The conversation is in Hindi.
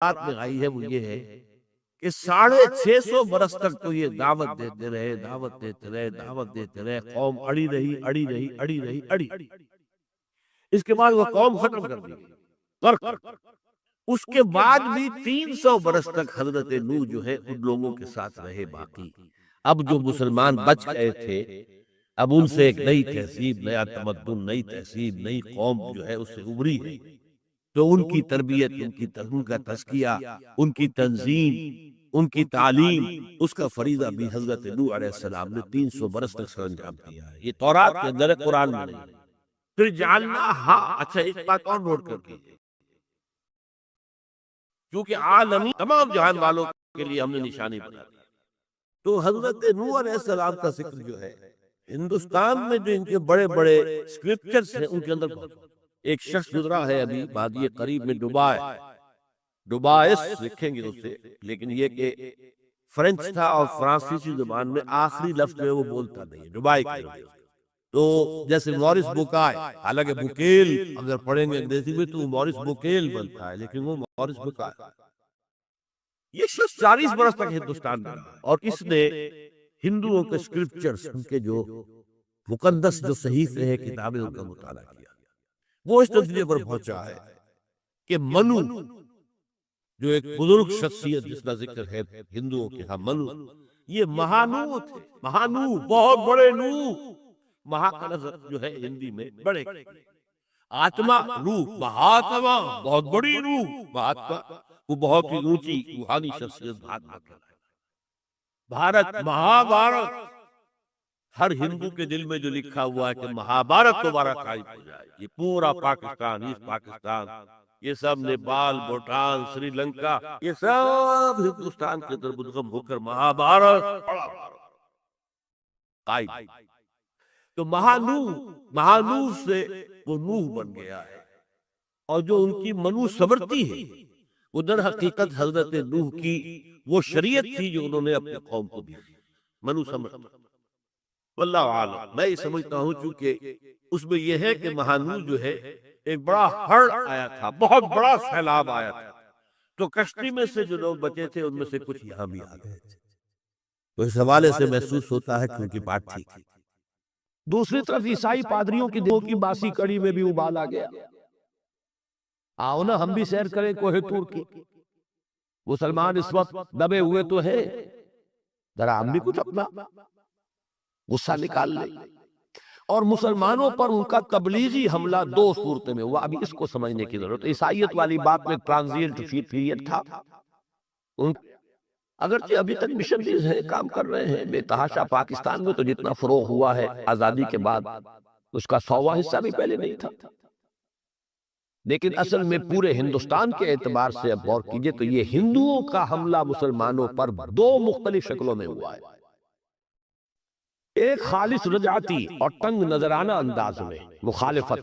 बात में आई है वो ये है कि 650 तक तो ये दावत देते रहे, दावत देते रहे, दावत देते रहे, कौम अड़ी रही, अड़ी रही, अड़ी रही, अड़ी। इसके बाद वो कौम खत्म कर दी गई। उसके बाद भी 300 बरस तक हजरत नूह जो है उन लोगों के साथ रहे बाकी। अब जो मुसलमान बच गए थे, अब उनसे एक नई तहसीब, नया तमद्दुन, नई तहसीब, नई कौम जो है उससे उभरी है। तो उनकी तरबियत, उनका तज़किया, उनकी तंजीम, उनकी तालीम, उसका फरीदा भी हजरत नूह अलैहिस्सलाम ने 300 बरस तक सरअंजाम दिया है। ये तौरात के अंदर है, कुरान में नहीं है। फिर जानना, हाँ अच्छा एक बात और नोट कर लीजिए, क्योंकि आलमी तमाम जहान वालों के लिए हमने निशानी बना दी। तो हजरत नूह अलैहिस्सलाम का जिक्र जो है हिंदुस्तान में जो इनके बड़े बड़े स्क्रिप्चर्स हैं उनके अंदर एक शख्स गुजरा है अभी बादिए करीब में, डुबाइस लिखेंगे उससे, लेकिन ये कि फ्रेंच था और फ्रांसीसी जुबान में आखिरी लफ्ज जो है वो बोलता नहीं है, डुबाई कहेंगे। तो जैसे मॉरिस बुकाय, हालांकि बुकेल अगर पढ़ेंगे अंग्रेजी में तो मॉरिस बुकेल बनता है, लेकिन वो मॉरिस बुकाय। ये शख्स 40 बरस तक हिंदुस्तान में रहा और इसने हिंदुओं के स्क्रिप्चर्स, उनके जो मुकद्दस जो सहीफे हैं, किताबें, उनका मुताला किया। वो इस नतीजे पर पहुंचा है कि मनु जो एक बुजुर्ग शख्सियत जिसका जिक्र है हिंदुओं के यहाँ, मनु ये महानू थे। महानू, बहुत बड़े नू। महा का लफ्ज जो है हिंदी में बड़े, आत्मा रूह, महात्मा बहुत बड़ी रूह, महात्मा वो बहुत ही ऊंची रूहानी शख्सियत महात्मा कहलाए। भारत, महाभारत, हर हिंदू के दिल में जो लिखा हुआ है कि महाभारत दोबारा कायम हो जाए। ये पूरा पाकिस्तान, ईस्ट पाकिस्तान, ये सब नेपाल, भूटान, श्रीलंका, ये सब हिंदुस्तान के अंदर मुद्गम होकर महाभारत, बड़ा भारत कायम। तो महानूह से वो नूह बन गया है। और जो उनकी मनु समृति है वो दर हकीकत हजरत नूह की वो शरीयत थी जो उन्होंने अपने कौम को दी, मनु समृति। वल्लाहु आलम, मैं ये समझता हूँ चूंकि उसमें यह है कि महानूह जो है एक बड़ा हड़ आया था, बहुत बड़ा सैलाब आया था, तो कश्ती में से जो लोग बचे थे उनमें से कुछ यहाँ भी आ गए थे। तो इस हवाले से महसूस होता है कि उनकी बात ठीक थी। दूसरी तरफ ईसाई पादरियों की दिलों की बासी कड़ी में भी उबाल आ गया। आओ ना हम भी सैर करें कोहे तूर की। मुसलमान इस वक्त दबे हुए तो है, जरा हम भी कुछ अपना गुस्सा निकाल ले। और मुसलमानों पर उनका तबलीगी हमला दो सूरत में हुआ। अभी इसको समझने की जरूरत है। ईसाइयत वाली बात में ट्रांजिएंट पीरियड था, अगरचे अभी तक मिशनरीज हैं, काम कर रहे हैं बेतहाशा। पाकिस्तान में तो जितना फरोग हुआ है आजादी के बाद, उसका 100वां हिस्सा भी पहले नहीं था। लेकिन असल में पूरे हिंदुस्तान के एतबार से अब गौर कीजिए तो ये हिंदुओं का हमला मुसलमानों पर दो मुख्तलिफ शक्लों में हुआ है। एक खालिस रजाती और तंग नजराना अंदाज में मुखालिफत,